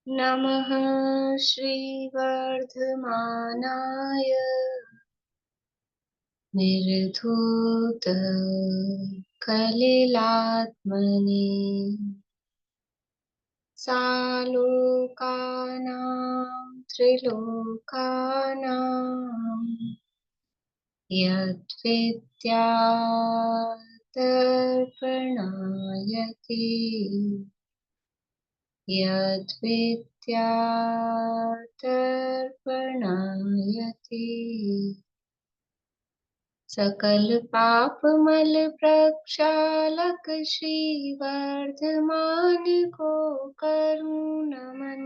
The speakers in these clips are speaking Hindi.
नमः श्रीवर्धमानाय निर्धूत कलिलात्मने सालोकानां त्रिलोकानां यद्विद्यातर्पणायते यद्विद्यातर्पणायते सकल पाप मल प्रक्षालक श्रीवर्धमान को करूं नमन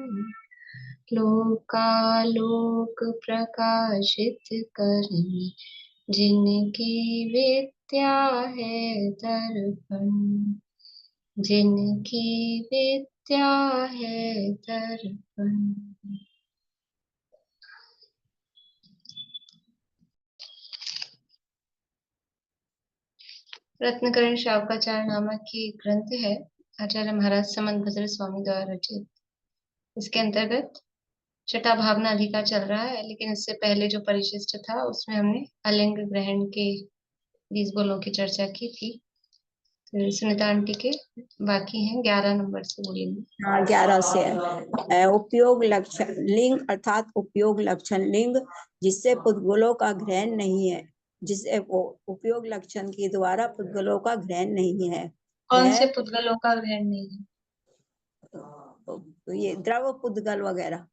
लोकालोक प्रकाशित करने जिनकी विद्या है दर्पण जिनकी विद्या है दर्पण। रत्नकरण शावकाचार्य नामक की ग्रंथ है, आचार्य महाराज समंत भद्र स्वामी द्वारा रचित। इसके अंतर्गत छठा भावना अधिकार चल रहा है, लेकिन इससे पहले जो परिशिष्ट था उसमें हमने अलिंग ग्रहण के 20 बोलों की चर्चा की थी। तो सुनीता आंटी के बाकी हैं, 11 नंबर से बोलेंगे। हाँ, 11 से है। उपयोग लक्षण लिंग अर्थात उपयोग लक्षण लिंग जिससे पुद्गलों का ग्रहण नहीं है, जिससे वो उपयोग लक्षण के द्वारा पुद्गलों का ग्रहण नहीं है। कौन से पुद्गलों का ग्रहण नहीं है? ये द्रव पुद्गल वगैरह।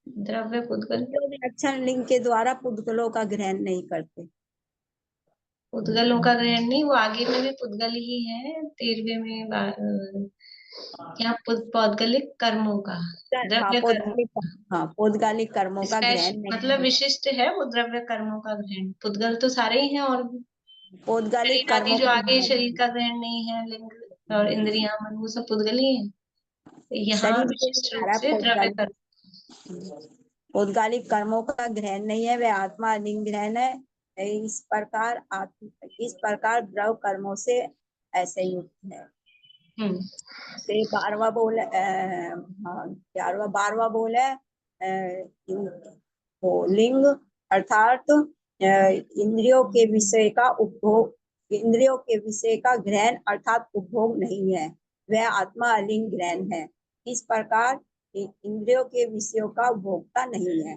द्रव्य पुद्गल। उपयोग लक्षण लिंग के द्वारा पुद्गलों का ग्रहण नहीं करते। पुद्गलों का ग्रहण नहीं, वो आगे में भी पुद्गल ही है। 13वें में यहाँ पौद्गलिक कर्मों का, द्रव्य कर्मों का। हाँ, पौद्गलिक कर्मों का ग्रहण नहीं मतलब विशिष्ट है वो द्रव्य कर्मों का ग्रहण। पुद्गल तो सारे ही हैं, और पौद्गलिक शरीर आदि कर्मों जो का आगे शरीर का ग्रहण नहीं है, लिंग और इंद्रियां मन, वो सब पुद्गल ही है। यहाँ शरीर के विशिष्ट रूप से द्रव्य कर्म। पौद्गलिक कर्मों का ग्रहण नहीं है, वह आत्मा लिंग ग्रहण है। इस प्रकार द्रव कर्मों से ऐसे युक्त है। फिर 12वां बोल 12वां बोल है लिंग अर्थात इंद्रियों के विषय का उपभोग, इंद्रियों के विषय का ग्रहण अर्थात उपभोग नहीं है, वह आत्मा अलिंग ग्रहण है। इस प्रकार इंद्रियों के विषयों का उपभोक्ता नहीं है।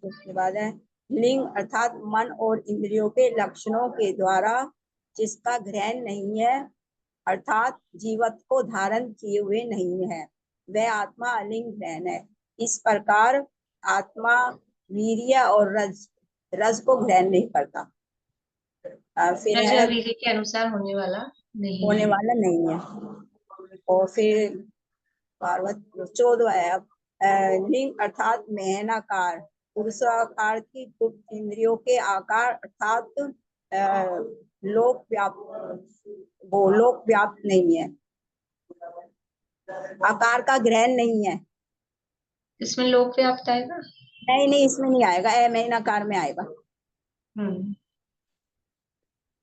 उसके बाद है लिंग अर्थात मन और इंद्रियों के लक्षणों के द्वारा जिसका ग्रहण नहीं है, अर्थात जीवत को धारण किए हुए नहीं है, वह आत्मा अलिंग ग्रहण है। इस प्रकार आत्मा वीर्य और रज को ग्रहण नहीं करता। फिर है वीर्य के अनुसार होने वाला नहीं है। और फिर 14वां है अब लिंग अर्थात मेहनाकार, पुरुषाकार की गुप्त इंद्रियों के आकार अर्थात लोक व्याप्त नहीं है, आकार का ग्रहण नहीं है। इसमें लोक व्याप्त आएगा? नहीं, इसमें नहीं आएगा, मेहनाकार में आएगा।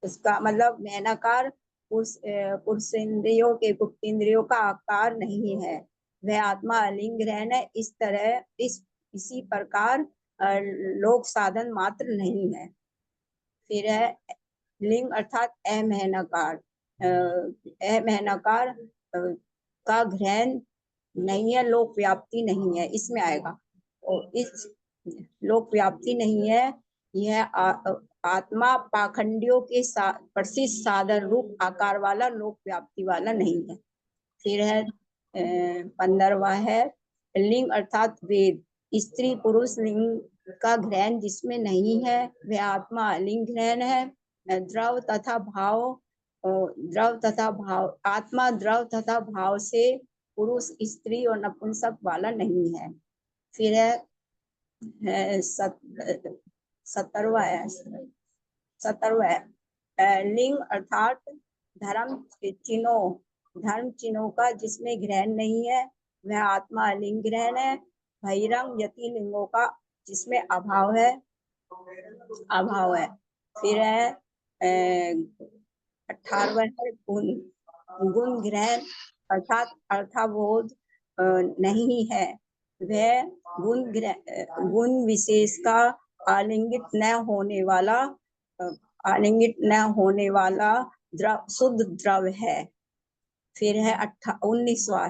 उसका मतलब मेहनाकार पुरुष इंद्रियों के गुप्त इंद्रियों का आकार नहीं है, वह आत्मा अलिंग ग्रहण है। इस तरह इसी प्रकार लोक साधन मात्र नहीं है। फिर है लिंग अर्थात अमेहनाकार, अमेहनाकार का ग्रहण नहीं है, लोक व्याप्ति नहीं है, इसमें आएगा। और इस लोक व्याप्ति नहीं है, यह आत्मा पाखंडियों के प्रसिद्ध साधन रूप आकार वाला लोक व्याप्ति वाला नहीं है। फिर है 15वां है लिंग अर्थात वेद, स्त्री पुरुष लिंग का ग्रहण जिसमें नहीं है, वह आत्मा लिंग ग्रहण है। द्रव तथा भाव आत्मा द्रव तथा भाव से पुरुष स्त्री और नपुंसक वाला नहीं है। फिर है 17वां है लिंग अर्थात धर्म चिन्हों का जिसमें ग्रहण नहीं है, वह आत्मा लिंग ग्रहण है। बहिरंग यति लिंगों का जिसमें अभाव है। फिर है 18वां है गुण ग्रहण अर्थात अर्थाबोध नहीं है। वह गुण विशेष का आलिंगित न होने वाला शुद्ध द्रव है। फिर है 19वां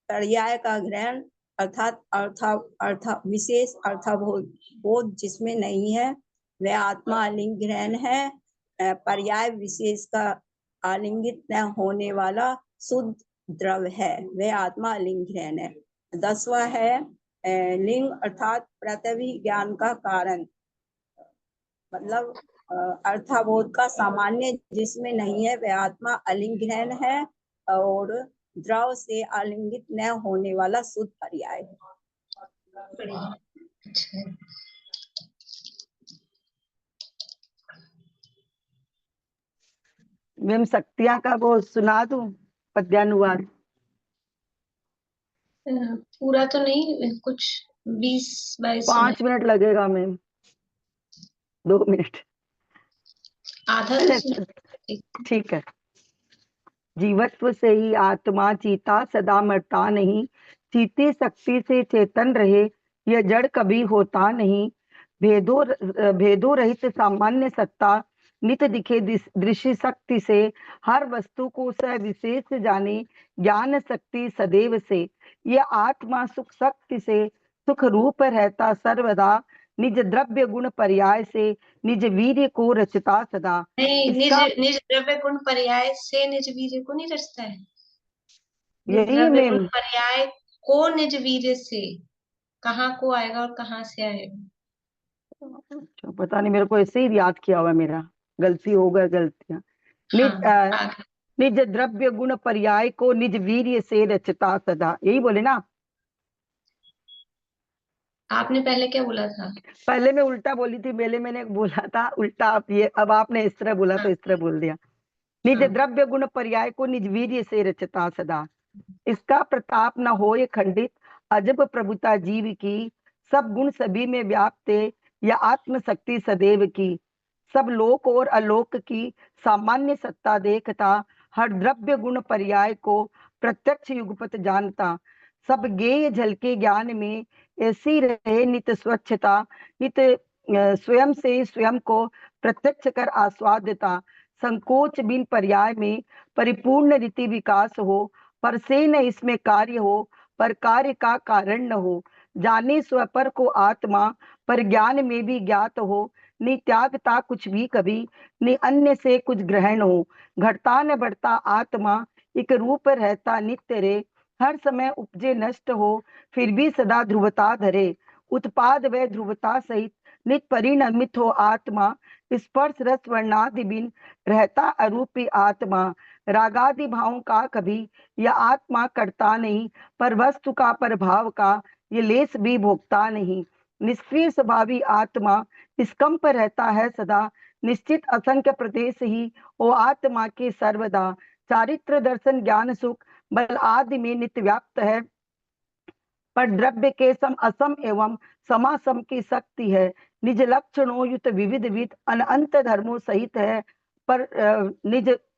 पर्याय का ग्रहण अर्थात विशेष अर्थाबोध जिसमें नहीं है वह आत्मा आलिंग ग्रहण है। पर्याय विशेष का आलिंगित न होने वाला शुद्ध द्रव है, वह आत्मा आलिंग ग्रहण है। 10वां है लिंग अर्थात पृथ्वी ज्ञान का कारण, मतलब अर्थाबोध का सामान्य जिसमें नहीं है वह आत्मा आलिंग ग्रहण है और द्रव से आलिंगित न होने वाला शुद्ध पर्याय है। अच्छा, मैम शक्तियां का वो सुना दूं पद्यानुवाद? पूरा तो नहीं, कुछ 20-22 5 मिनट लगेगा मैम, 2 मिनट। आधा तो सुना। ठीक है। जीवत्व से ही आत्मा चीता सदा मरता नहीं, चीती शक्ति से चेतन रहे यह जड़ कभी होता नहीं। भेदो रहित सामान्य सत्ता नित दिखे दृश्य शक्ति से, हर वस्तु को सविशेष जाने ज्ञान शक्ति सदैव से। यह आत्मा सुख शक्ति से सुख रूप रहता सर्वदा, निज द्रव्य गुण पर्याय से निज वीर्य को रचता सदा। नहीं, निज द्रव्य गुण पर्याय से निज वीर्य को नहीं रचता है। यही द्रव्य गुण में पर्याय को निज वीर्य से, कहाँ को आएगा और कहाँ से आएगा? पता नहीं, मेरे को ऐसे ही याद किया हुआ, मेरा गलती हो गया, गलतियां। निज द्रव्य गुण पर्याय को निज वीर्य से रचता सदा, यही बोले ना? आपने पहले क्या बोला था? पहले मैं उल्टा बोली थी, पहले मैंने बोला था उल्टा, अब आपने इस तरह बोला तो इस तरह बोल दिया। निज द्रव्य गुण पर्याय को निज वीर्य से रचता सदा, इसका प्रताप न होए खंडित, अजब प्रभुता जीव की, सब गुण सभी में व्याप्त या आत्म शक्ति सदैव की। सब लोक और अलोक की सामान्य सत्ता देखता, हर द्रव्य गुण पर्याय को प्रत्यक्ष युगपत जानता। सब गेय झलके ज्ञान में ऐसी रहे नित स्वच्छता, नित स्वयं से स्वयं को प्रत्यक्ष कर आस्वाद्यता। संकोच बिन पर्याय में परिपूर्ण रीति विकास हो, पर से न इसमें कार्य हो, पर कार्य का कारण न हो। जाने स्वपर को आत्मा, पर ज्ञान में भी ज्ञात हो, नि त्यागता कुछ भी कभी, नि अन्य से कुछ ग्रहण हो। घटता न बढ़ता आत्मा, एक रूप रहता नित्य रे, हर समय उपजे नष्ट हो, फिर भी सदा ध्रुवता धरे। उत्पाद व ध्रुवता सहित नित परिणमित हो आत्मा, स्पर्श रस वर्णादि बिन रहता अरूपी आत्मा। रागादि भावों का कभी यह आत्मा करता नहीं, पर वस्तु का प्रभाव का ये लेस भी भोगता नहीं। निष्क्रिय स्वभावी आत्मा निष्कंप रहता है सदा, निश्चित असंख्य प्रदेश ही ओ आत्मा के सर्वदा। चारित्र दर्शन ज्ञान सुख बल आदि में नित्य व्याप्त है, पर द्रव्य के सम असम एवं समासम की शक्ति है। निज लक्षणों युक्त विविध विध अनंत धर्मों सहित है, पर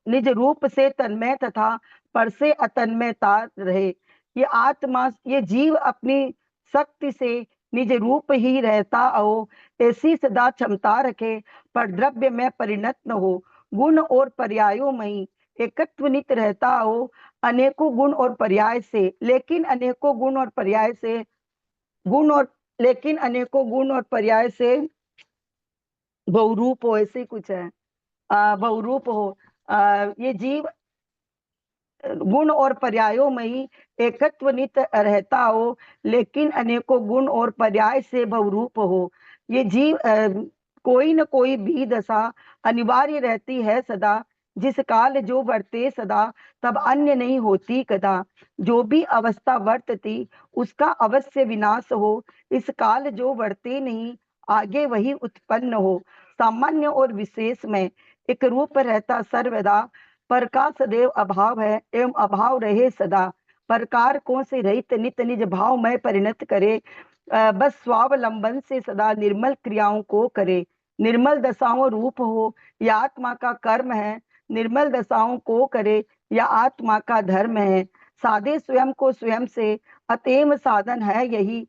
निज रूप से तन्मय तथा पर से अतन्मयता रहे। ये आत्मा, ये जीव अपनी शक्ति से निज रूप ही रहता हो, ऐसी सदा क्षमता रखे, पर द्रव्य में परिणत न हो। गुण और पर्यायों में एकत्व नित रहता हो, अनेकों गुण और पर्याय से, लेकिन अनेकों गुण और पर्याय से बहुरूप हो, ऐसे कुछ है, बहुरूप हो। ये जीव गुण और पर्यायों में ही एकत्व नित रहता हो, लेकिन अनेकों गुण और पर्याय से बहुरूप हो। ये जीव कोई न कोई भी दशा अनिवार्य रहती है सदा, जिस काल जो वर्ते सदा तब अन्य नहीं होती कदा। जो भी अवस्था वर्तती उसका अवश्य विनाश हो, इस काल जो वर्ते नहीं आगे वही उत्पन्न हो। सामान्य और विशेष में एक रूप रहता सर्वदा, पर का सदैव अभाव है एवं अभाव रहे सदा। प्रकार को से रहित नित निज भाव में परिणत करे, बस स्वावलंबन से सदा निर्मल क्रियाओं को करे। निर्मल दशाओं रूप हो, यह आत्मा का कर्म है, निर्मल दशाओं को करे, या आत्मा का धर्म है। साधे स्वयं को स्वयं से, अतएव साधन है यही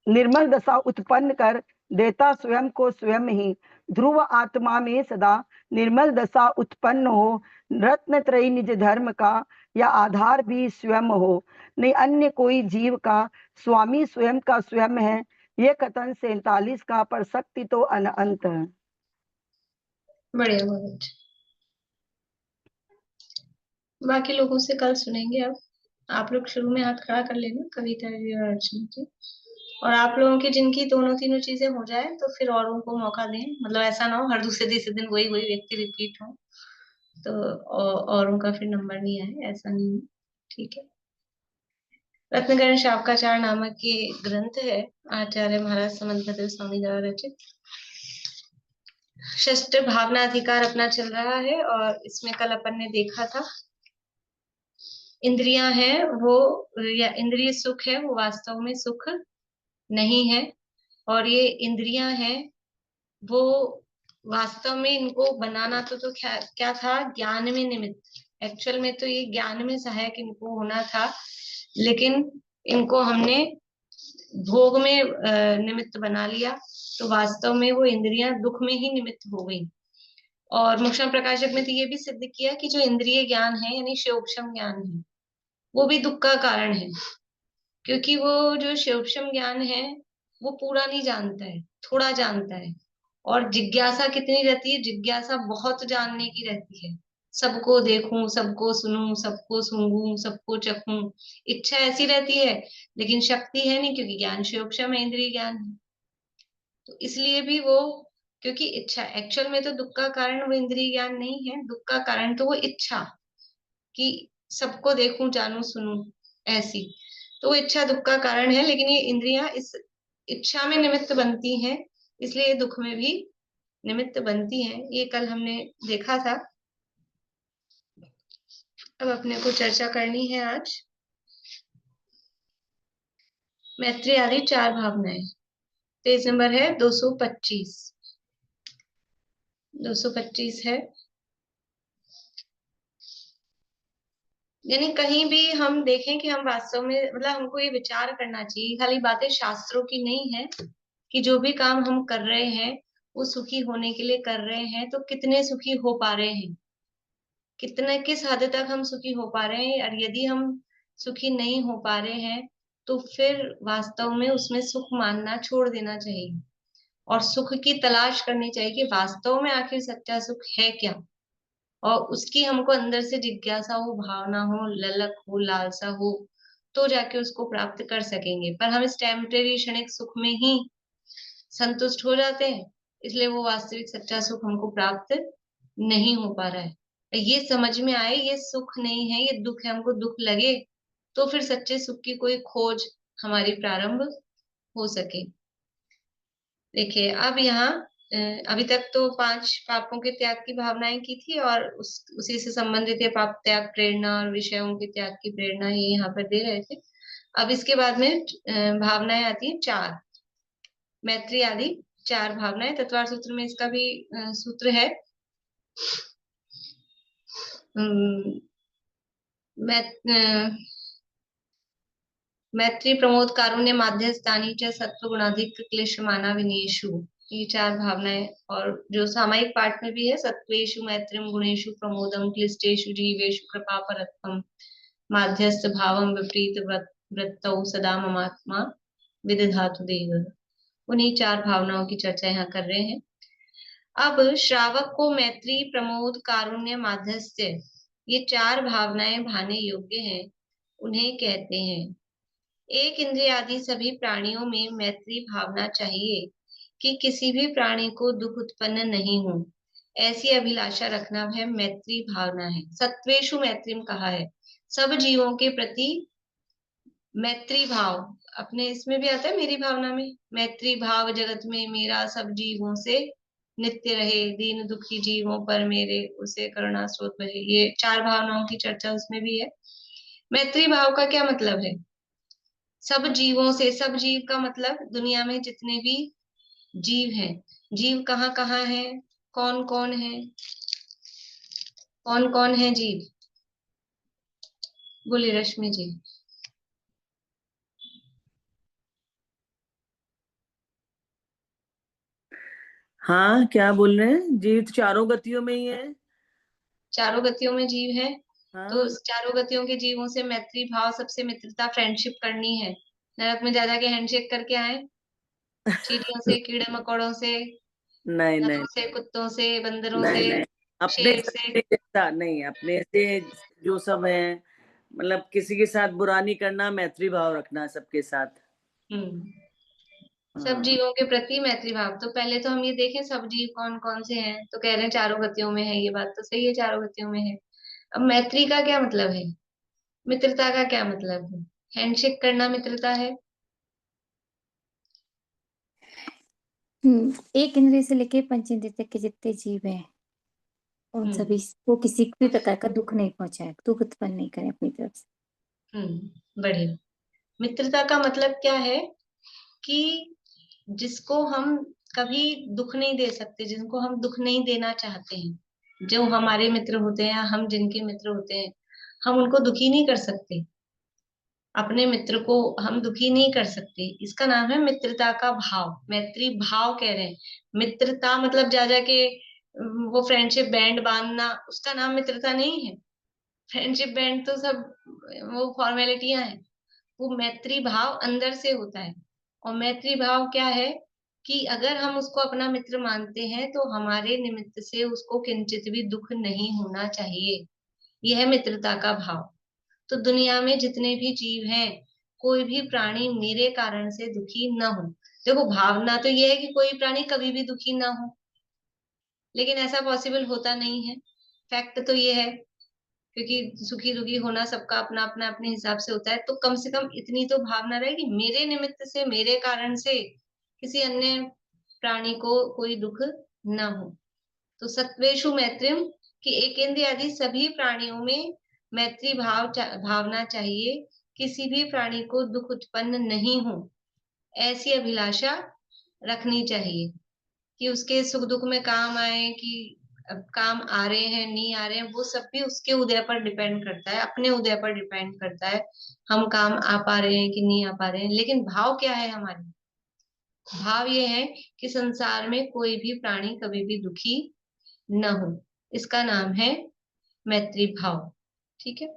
निर्मल दशा उत्पन्न कर देता स्वयं को स्वयं ही। ध्रुव आत्मा में सदा निर्मल दशा उत्पन्न हो, रत्न त्रयी निज धर्म का या आधार भी स्वयं हो, नहीं अन्य कोई जीव का स्वामी स्वयं का स्वयं है। ये कथन 47 का, पर शक्ति तो अनंत है। बढ़िया, बहुत अच्छा। बाकी लोगों से कल सुनेंगे। अब आप लोग शुरू में हाथ खड़ा कर लेना, कविता जी और अर्चना जी। और आप लोगों की जिनकी दोनों तीनों चीजें हो जाए तो फिर औरों को मौका दें, मतलब ऐसा ना हो हर दूसरे तीसरे दिन वही वही व्यक्ति रिपीट हो, तो औरों का फिर नंबर नहीं आए, ऐसा नहीं है। ठीक है। रत्नकरण शावकाचार नामक ये ग्रंथ है, आचार्य महाराज समंत भद्र स्वामी द्वारा रचित। षष्ठ भावना अधिकार अपना चल रहा है, और इसमें कल अपन ने देखा था इंद्रियां हैं वो, या इंद्रिय सुख है वो वास्तव में सुख नहीं है, और ये इंद्रियां हैं वो वास्तव में इनको बनाना तो क्या था, ज्ञान में निमित्त। एक्चुअल में तो ये ज्ञान में सहायक इनको होना था, लेकिन इनको हमने भोग में निमित्त बना लिया, तो वास्तव में वो इंद्रियां दुख में ही निमित्त हो गई। और मोक्षम प्रकाशक में तो ये भी सिद्ध किया कि जो इंद्रिय ज्ञान है यानी शिवोपशम ज्ञान है वो भी दुख का कारण है, क्योंकि वो जो शिवोपशम ज्ञान है वो पूरा नहीं जानता है, थोड़ा जानता है। और जिज्ञासा कितनी रहती है, जिज्ञासा बहुत जानने की रहती है, सबको देखूं, सबको सुनूं, सबको सूंघूं, सबको चखूं, इच्छा ऐसी रहती है, लेकिन शक्ति है नहीं, क्योंकि ज्ञान शिवोपशम है, इंद्रिय ज्ञान है। तो इसलिए भी वो, क्योंकि इच्छा एक्चुअल में तो दुख का कारण वो इंद्रिय ज्ञान नहीं है, दुख का कारण तो वो इच्छा कि सबको देखूं, जानूं, सुनूं, ऐसी, तो वो इच्छा दुख का कारण है। लेकिन ये इंद्रियां इस इच्छा में निमित्त बनती हैं, इसलिए ये दुख में भी निमित्त बनती हैं। ये कल हमने देखा था। अब अपने को चर्चा करनी है आज मैत्री आदि चार भावनाएं। पेज नंबर है 225। 225 है। यानी कहीं भी हम देखें कि हम वास्तव में, मतलब हमको ये विचार करना चाहिए, खाली बातें शास्त्रों की नहीं है, कि जो भी काम हम कर रहे हैं वो सुखी होने के लिए कर रहे हैं, तो कितने सुखी हो पा रहे हैं, कितने किस हद तक हम सुखी हो पा रहे हैं। और यदि हम सुखी नहीं हो पा रहे हैं तो फिर वास्तव में उसमें सुख मानना छोड़ देना चाहिए, और सुख की तलाश करनी चाहिए कि वास्तव में आखिर सच्चा सुख है क्या, और उसकी हमको अंदर से जिज्ञासा हो, भावना हो, ललक हो, लालसा हो, तो जाके उसको प्राप्त कर सकेंगे। पर हम इस टेम्परेरी क्षणिक सुख में ही संतुष्ट हो जाते हैं, इसलिए वो वास्तविक सच्चा सुख हमको प्राप्त नहीं हो पा रहा है। ये समझ में आए ये सुख नहीं है, ये दुख है, हमको दुख लगे तो फिर सच्चे सुख की कोई खोज हमारी प्रारंभ हो सके। देखिए अब यहाँ अभी तक तो 5 पापों के त्याग की भावनाएं की थी, और उसी से संबंधित ये पाप त्याग प्रेरणा और विषयों के त्याग की प्रेरणा ये यहाँ पर दे रहे थे। अब इसके बाद में भावनाएं आती हैं 4, मैत्री आदि 4 भावनाएं। तत्वार सूत्र में इसका भी सूत्र है। मैत्री प्रमोद कारुण्य माध्यस्थानी च सत्व गुणाधिक क्लेश माना विनेशु, ये 4 भावनाएं। और जो सामायिक पाठ में भी है, सत्वेषु मैत्रिम गुणेषु प्रमोदम क्लिष्टेषु जीवेषु कृपा परत्वम माध्यस्थ भावम विपरीत वृत्तौ सदा ममात्मा विदधातु देव। उन्हीं 4 भावनाओं की चर्चा यहाँ कर रहे हैं। अब श्रावक को मैत्री प्रमोद कारुण्य माध्यस्थ्य ये 4 भावनाएं भाने योग्य हैं, उन्हें कहते हैं। एक इंद्रिय आदि सभी प्राणियों में मैत्री भावना चाहिए कि किसी भी प्राणी को दुख उत्पन्न नहीं हो, ऐसी अभिलाषा रखना है मैत्री भावना है। सत्वेषु मैत्रीम कहा है, सब जीवों के प्रति मैत्री भाव। अपने इसमें भी आता है मेरी भावना में, मैत्री भाव जगत में मेरा सब जीवों से नित्य रहे, दीन दुखी जीवों पर मेरे उसे करुणा स्रोत बहे। ये 4 भावनाओं की चर्चा उसमें भी है। मैत्री भाव का क्या मतलब है? सब जीवों से, सब जीव का मतलब दुनिया में जितने भी जीव हैं, जीव कहाँ कहाँ हैं, कौन कौन है, कौन कौन है जीव? बोलिए रश्मि जी। हाँ, क्या बोल रहे हैं? जीव चारों गतियों में ही है। चारों गतियों में जीव है, तो हाँ। चारों गतियों के जीवों से मैत्री भाव, सबसे मित्रता, फ्रेंडशिप करनी है। नरक में जा जाके हैंडशेक करके आए, चींटियों से, कीड़े मकोड़ों से, नहीं नहीं गधों से, कुत्तों से, बंदरों नहीं से, नहीं, अपने शेर से। से जैसा नहीं, अपने से जो सब है, मतलब किसी के साथ बुरा नहीं करना, मैत्री भाव रखना सबके साथ। हम्म सब हाँ। जीवों के प्रति मैत्री भाव। तो पहले तो हम ये देखें सब जीव कौन कौन से हैं, तो कह रहे हैं चारों गतियों में है, ये बात तो सही है, चारों गतियों में है। अब मैत्री का क्या मतलब है, मित्रता का क्या मतलब है? हैंडशेक करना मित्रता है? एक इंद्रिय से लेके पंच इंद्रिय तक के जितने जीव हैं उन सभी को किसी भी प्रकार का दुख नहीं पहुंचाए, दुख उत्पन्न नहीं करें अपनी तरफ से। बढ़िया। मित्रता का मतलब क्या है कि जिसको हम कभी दुख नहीं दे सकते, जिनको हम दुख नहीं देना चाहते हैं, जो हमारे मित्र होते हैं, हम जिनके मित्र होते हैं, हम उनको दुखी नहीं कर सकते। अपने मित्र को हम दुखी नहीं कर सकते, इसका नाम है मित्रता का भाव, मैत्री भाव कह रहे हैं। मित्रता मतलब जा जाके वो फ्रेंडशिप बैंड बांधना, उसका नाम मित्रता नहीं है। फ्रेंडशिप बैंड तो सब वो फॉर्मेलिटियां हैं। वो मैत्री भाव अंदर से होता है। और मैत्री भाव क्या है कि अगर हम उसको अपना मित्र मानते हैं तो हमारे निमित्त से उसको किंचित भी दुख नहीं होना चाहिए। यह है मित्रता का भाव। तो दुनिया में जितने भी जीव हैं, कोई भी प्राणी मेरे कारण से दुखी न हो। देखो, भावना तो यह है कि कोई प्राणी कभी भी दुखी ना हो, लेकिन ऐसा पॉसिबल होता नहीं है। फैक्ट तो ये है, क्योंकि सुखी दुखी होना सबका अपना अपना अपने हिसाब से होता है। तो कम से कम इतनी तो भावना रहे कि मेरे निमित्त से, मेरे कारण से किसी अन्य प्राणी को कोई दुख ना हो। तो सत्वेषु मैत्रिम, कि एकेंद्र आदि सभी प्राणियों में मैत्री भावना चाहिए। किसी भी प्राणी को दुख उत्पन्न नहीं हो, ऐसी अभिलाषा रखनी चाहिए कि उसके सुख दुख में काम आए। कि अब काम आ रहे हैं नहीं आ रहे हैं, वो सब भी उसके उदय पर डिपेंड करता है, अपने उदय पर डिपेंड करता है, हम काम आ पा रहे हैं कि नहीं आ पा रहे हैं। लेकिन भाव क्या है हमारे? भाव ये है कि संसार में कोई भी प्राणी कभी भी दुखी न हो। इसका नाम है मैत्री भाव। ठीक है।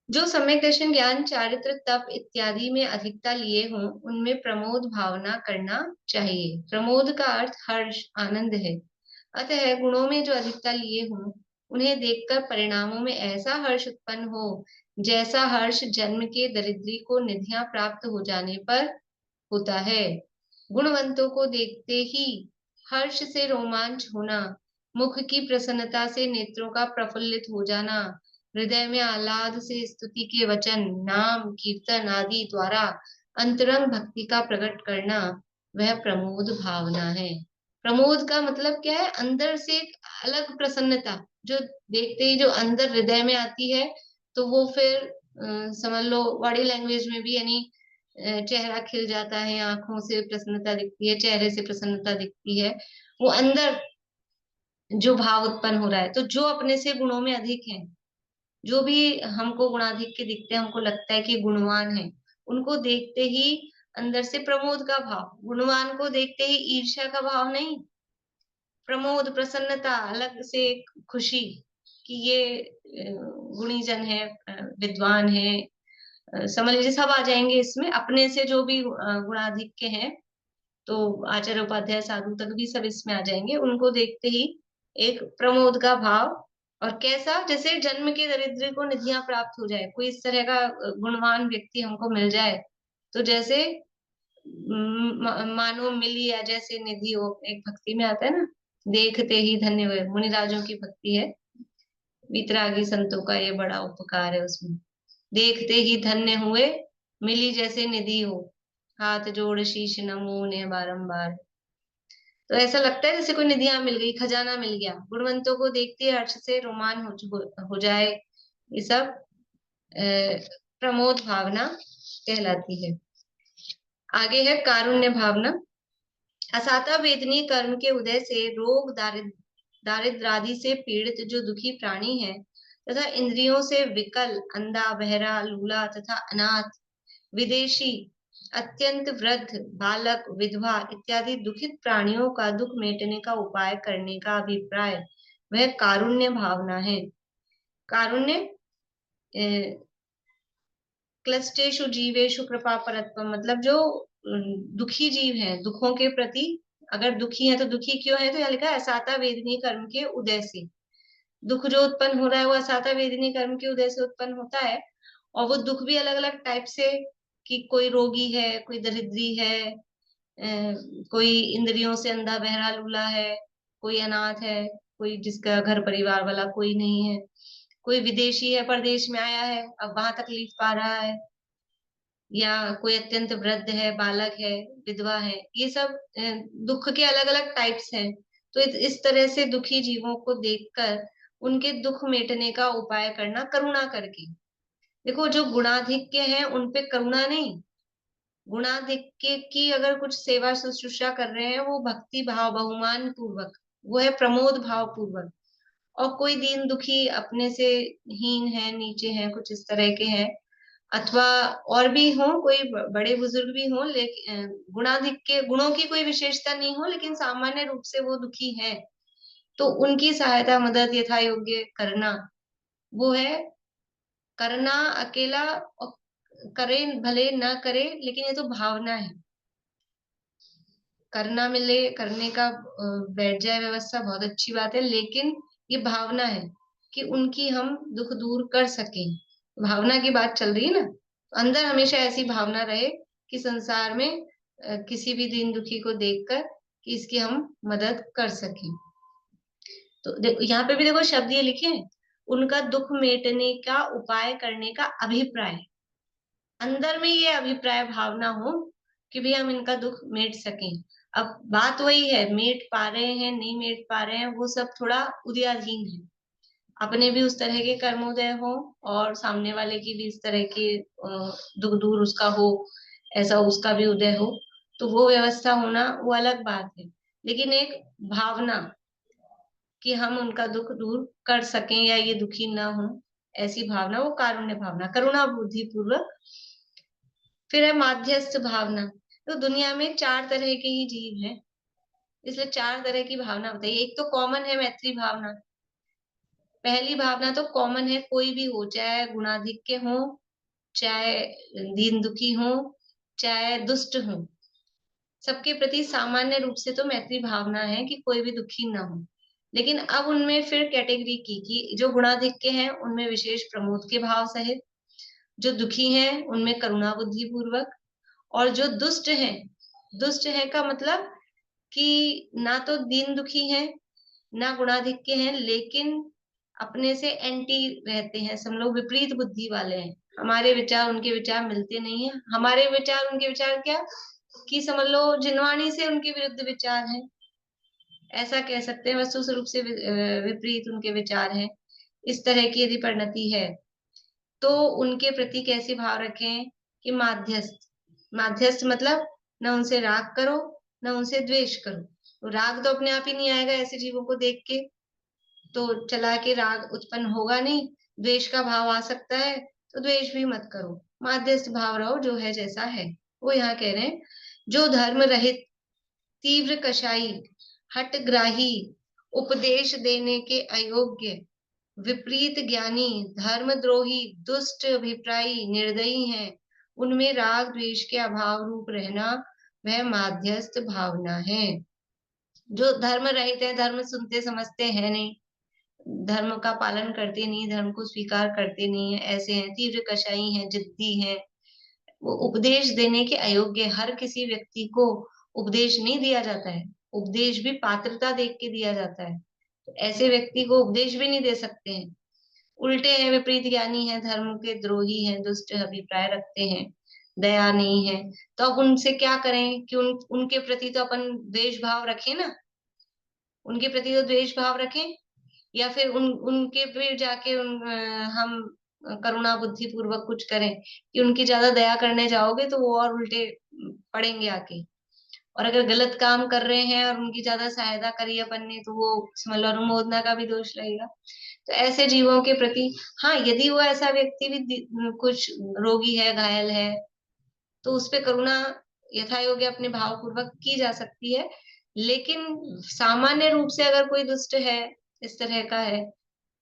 जो सम्यक दर्शन, ज्ञान, चारित्र, तप इत्यादि में अधिकता लिए हों, उनमें प्रमोद भावना करना चाहिए। प्रमोद का अर्थ हर्ष, आनंद है। अतः गुणों में जो अधिकता लिए हों, उन्हें देखकर परिणामों में ऐसा हर्ष उत्पन्न हो जैसा हर्ष जन्म के दरिद्री को निधियां प्राप्त हो जाने पर होता है। गुणवंतों को देखते ही हर्ष से रोमांच होना, मुख की प्रसन्नता से नेत्रों का प्रफुल्लित हो जाना, हृदय में आह्लाद से स्तुति के वचन, नाम, कीर्तन आदि द्वारा अंतरंग भक्ति का प्रकट करना, वह प्रमोद भावना है। प्रमोद का मतलब क्या है? अंदर से एक अलग प्रसन्नता, जो देखते ही जो अंदर हृदय में आती है। तो वो फिर समझ लो बॉडी लैंग्वेज में भी, यानी चेहरा खिल जाता है, आंखों से प्रसन्नता दिखती है, चेहरे से प्रसन्नता दिखती है। वो अंदर जो भाव उत्पन्न हो रहा है। तो जो अपने से गुणों में अधिक है, जो भी हमको गुणाधिक के दिखते हैं, हमको लगता है कि गुणवान है, उनको देखते ही अंदर से प्रमोद का भाव। गुणवान को देखते ही ईर्ष्या का भाव नहीं, प्रमोद, प्रसन्नता, अलग से एक खुशी कि ये गुणीजन है, विद्वान है। समझ लीजिए सब आ जाएंगे इसमें, अपने से जो भी गुणाधिक के हैं, तो आचार्य उपाध्याय साधु तक भी सब इसमें आ जाएंगे। उनको देखते ही एक प्रमोद का भाव। और कैसा? जैसे जन्म के दरिद्र को निधियां प्राप्त हो जाए, कोई इस तरह का गुणवान व्यक्ति हमको मिल जाए, तो जैसे मानो मिली या जैसे निधि हो। एक भक्ति में आता है ना, देखते ही धन्य हुए, मुनिराजों की भक्ति है, वितरागी संतों का ये बड़ा उपकार है उसमें। देखते ही धन्य हुए, मिली जैसे निधि हो, हाथ जोड़ शीश नमो ने बारंबार। तो ऐसा लगता है जैसे कोई निधियां मिल गई, खजाना मिल गया। गुणवंतों को देखते हर्ष से रोमान हो जाए, ये सब प्रमोद भावना कहलाती है। आगे है कारुण्य भावना। असाता वेदनी कर्म के उदय से रोग, दारिद्र आदि से पीड़ित जो दुखी प्राणी है तथा इंद्रियों से विकल, अंधा, बहरा, लूला तथा अनाथ, विदेशी, अत्यंत वृद्ध, बालक, विधवा इत्यादि दुखित प्राणियों का दुख मिटने का उपाय करने का अभिप्राय वह कारुण्य भावना है। कारुण्य क्लस्टेषु जीवेषु कृपा परत्वम, मतलब जो दुखी जीव हैं, दुखों के प्रति अगर दुखी है तो दुखी क्यों है, तो यहाँ लिखा है असाता वेदनी कर्म के उदय से। दुख जो उत्पन्न हो रहा है वो असाता वेदनी कर्म के उदय से उत्पन्न होता है। और वो दुख भी अलग अलग टाइप से, कि कोई रोगी है, कोई दरिद्री है, कोई इंद्रियों से अंधा बहरा लूला है, कोई अनाथ है, कोई जिसका घर परिवार वाला कोई नहीं है, कोई विदेशी है, परदेश में आया है, अब वहां तकलीफ पा रहा है, या कोई अत्यंत वृद्ध है, बालक है, विधवा है। ये सब दुख के अलग अलग टाइप्स हैं। तो इस तरह से दुखी जीवों को देखकर उनके दुख मिटने का उपाय करना करुणा करके। देखो जो गुणाधिक्य हैं उन पे करुणा नहीं, गुणाधिक्य की अगर कुछ सेवा शुश्रूषा कर रहे हैं वो भक्ति भाव बहुमान पूर्वक, वो है प्रमोद भाव पूर्वक। और कोई दीन दुखी अपने से हीन है, नीचे है, कुछ इस तरह के हैं, अथवा और भी हो, कोई बड़े बुजुर्ग भी हो, लेकिन गुणाधिक्य, गुणों की कोई विशेषता नहीं हो, लेकिन सामान्य रूप से वो दुखी है, तो उनकी सहायता मदद यथा योग्य करना, वो है करना। अकेला करे भले ना करे, लेकिन ये तो भावना है। करना मिले, करने का बैठ जाए व्यवस्था, बहुत अच्छी बात है, लेकिन ये भावना है कि उनकी हम दुख दूर कर सकें। भावना की बात चल रही है ना, अंदर हमेशा ऐसी भावना रहे कि संसार में किसी भी दीन दुखी को देखकर कि इसकी हम मदद कर सकें। तो देखो यहाँ पे भी देखो शब्द ये लिखे हैं, उनका दुख मिटने का उपाय करने का अभिप्राय। अंदर में ये अभिप्राय भावना हो कि भी हम इनका दुख मिट सकें। अब बात वही है, मिट पा रहे हैं नहीं मिट पा रहे हैं वो सब थोड़ा उदयाधीन है। अपने भी उस तरह के कर्मोदय हो और सामने वाले की भी इस तरह के दुख दूर उसका हो, ऐसा उसका भी उदय हो, तो वो व्यवस्था होना वो अलग बात है। लेकिन एक भावना कि हम उनका दुख दूर कर सकें या ये दुखी ना हो, ऐसी भावना, वो कारुण्य भावना, करुणा बुद्धि पूर्वक। फिर है माध्यस्थ भावना। तो दुनिया में 4 तरह के ही जीव हैं, इसलिए 4 तरह की भावना बताइए। एक तो कॉमन है मैत्री भावना। पहली भावना तो कॉमन है, कोई भी हो, चाहे गुणाधिक्य हो, चाहे दीन दुखी हो, चाहे दुष्ट हो, सबके प्रति सामान्य रूप से तो मैत्री भावना है कि कोई भी दुखी ना हो। लेकिन अब उनमें फिर कैटेगरी की कि जो गुणाधिक्य हैं उनमें विशेष प्रमोद के भाव सहित, जो दुखी हैं उनमें करुणा बुद्धि पूर्वक, और जो दुष्ट हैं, दुष्ट है का मतलब कि ना तो दीन दुखी है ना गुणाधिक्य है, लेकिन अपने से एंटी रहते हैं, सब लोग विपरीत बुद्धि वाले हैं। हमारे विचार उनके विचार मिलते नहीं है, हमारे विचार उनके विचार क्या, कि समझ लो जिनवाणी से उनके विरुद्ध विचार है, ऐसा कह सकते हैं। वस्तु स्वरूप से विपरीत उनके विचार हैं। इस तरह की यदि परिणति है तो उनके प्रति कैसे भाव रखें कि माध्यस्थ। माध्यस्थ मतलब न उनसे राग करो न उनसे द्वेष करो। तो राग तो अपने आप ही नहीं आएगा ऐसे जीवों को देख के, तो चला के राग उत्पन्न होगा नहीं। द्वेष का भाव आ सकता है तो द्वेष भी मत करो, माध्यस्थ भाव रहो, जो है जैसा है। वो यहाँ कह रहे हैं जो धर्म रहित, तीव्र कषाई, हठग्राही, उपदेश देने के अयोग्य, विपरीत ज्ञानी, धर्मद्रोही, दुष्ट अभिप्रायी, निर्दयी हैं, उनमें राग द्वेष के अभाव रूप रहना वह माध्यस्थ भावना है। जो धर्म रहित है, धर्म सुनते समझते हैं नहीं, धर्म का पालन करते नहीं, धर्म को स्वीकार करते नहीं है, ऐसे हैं। तीव्र कषाई हैं, जिद्दी हैं, वो उपदेश देने के अयोग्य। हर किसी व्यक्ति को उपदेश नहीं दिया जाता है, उपदेश भी पात्रता देख के दिया जाता है। तो ऐसे व्यक्ति को उपदेश भी नहीं दे सकते हैं। उल्टे हैं, विपरीत ज्ञानी हैं, धर्म के द्रोही हैं, दुष्ट अभिप्राय रखते हैं, दया नहीं है। तो अब उनसे क्या करें कि उनके प्रति तो अपन द्वेष भाव रखें ना, उनके प्रति तो द्वेष भाव रखें, या फिर उनके पे जाके हम करुणा बुद्धि पूर्वक कुछ करें कि उनकी ज्यादा दया करने जाओगे तो वो और उल्टे पड़ेंगे आके। और अगर गलत काम कर रहे हैं और उनकी ज्यादा सहायता करी अपन ने, तो वो समझ लो अनुमोदना का भी दोष लगेगा। तो ऐसे जीवों के प्रति, हाँ, यदि वो ऐसा व्यक्ति भी कुछ रोगी है, घायल है, तो उस पे करुणा यथा योग्य अपने भाव पूर्वक की जा सकती है। लेकिन सामान्य रूप से अगर कोई दुष्ट है, इस तरह का है,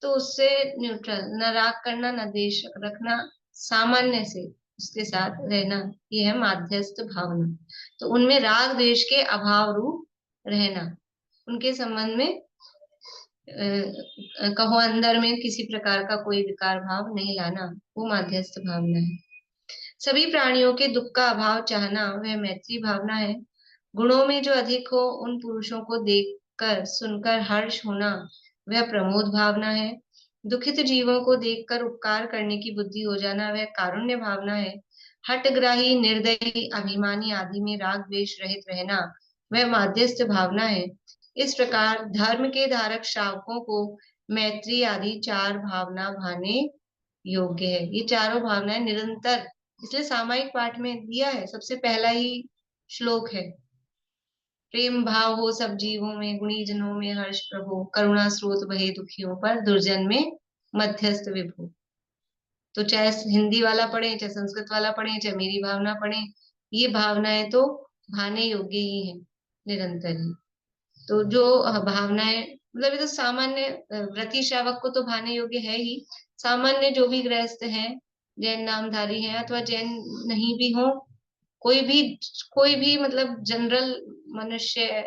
तो उससे न्यूट्रल, न राग करना न द्वेष रखना, सामान्य से उसके साथ रहना, ये है माध्यस्थ भावना। तो उनमें राग द्वेष के अभाव रूप रहना, उनके संबंध में कहो अंदर में किसी प्रकार का कोई विकार भाव नहीं लाना, वो माध्यस्थ भावना है। सभी प्राणियों के दुख का अभाव चाहना, वह मैत्री भावना है। गुणों में जो अधिक हो उन पुरुषों को देखकर सुनकर हर्ष होना, वह प्रमोद भावना है। दुखित जीवों को देखकर उपकार करने की बुद्धि हो जाना, वह कारुण्य भावना है। हठग्राही, निर्दयी, अभिमानी आदि में राग द्वेष रहित रहना, वह माध्यस्थ भावना है। इस प्रकार धर्म के धारक श्रावकों को मैत्री आदि 4 भावना भाने योग्य है। ये चारों भावनाएं निरंतर, इसलिए सामायिक पाठ में दिया है, सबसे पहला ही श्लोक है, प्रेम भाव हो सब जीवों में, गुणी जनों में हर्ष प्रभु, करुणा स्रोत बहे दुखियों पर, दुर्जन में मध्यस्थ विभु। तो चाहे हिंदी वाला पढ़े, चाहे संस्कृत वाला पढ़े, चाहे मेरी भावना पढ़े, ये भावनाएं तो भाने योग्य ही है निरंतर ही। तो जो भावनाएं, मतलब ये तो सामान्य व्रती श्रावक को तो भाने योग्य है ही, सामान्य जो भी गृहस्थ हैं, जैन नामधारी हैं अथवा जैन नहीं भी हो, कोई भी मतलब जनरल मनुष्य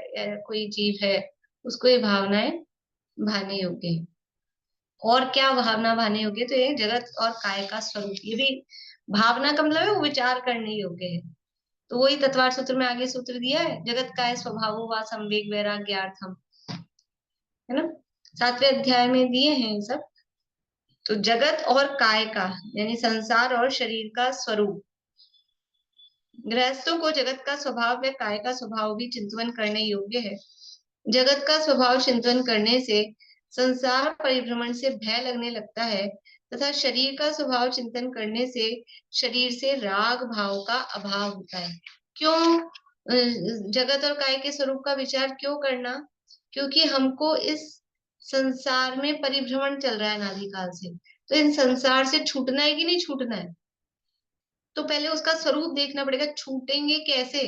कोई जीव है, उसको ये भावनाएं भाने योग्य है। और क्या भावना भाने योग्य, तो ये जगत और काय का स्वरूप, ये भी भावना का मतलब है वो विचार करने योग्य है। तो वही तत्वार्थ सूत्र में आगे सूत्र दिया है, जगत काय स्वभावो वा संवेग वैराग्यार्थम, है ना, 7वें अध्याय में दिए हैं ये सब। तो जगत और काय का, यानी संसार और शरीर का स्वरूप, गृहस्थों को जगत का स्वभाव व काय का स्वभाव भी चिंतन करने योग्य है। जगत का स्वभाव चिंतन करने से संसार परिभ्रमण से भय लगने लगता है, तथा शरीर का स्वभाव चिंतन करने से शरीर से राग भाव का अभाव होता है। क्यों जगत और काय के स्वरूप का विचार क्यों करना? क्योंकि हमको इस संसार में परिभ्रमण चल रहा है अनादिकाल से, तो इन संसार से छूटना है कि नहीं छूटना है, तो पहले उसका स्वरूप देखना पड़ेगा। छूटेंगे कैसे,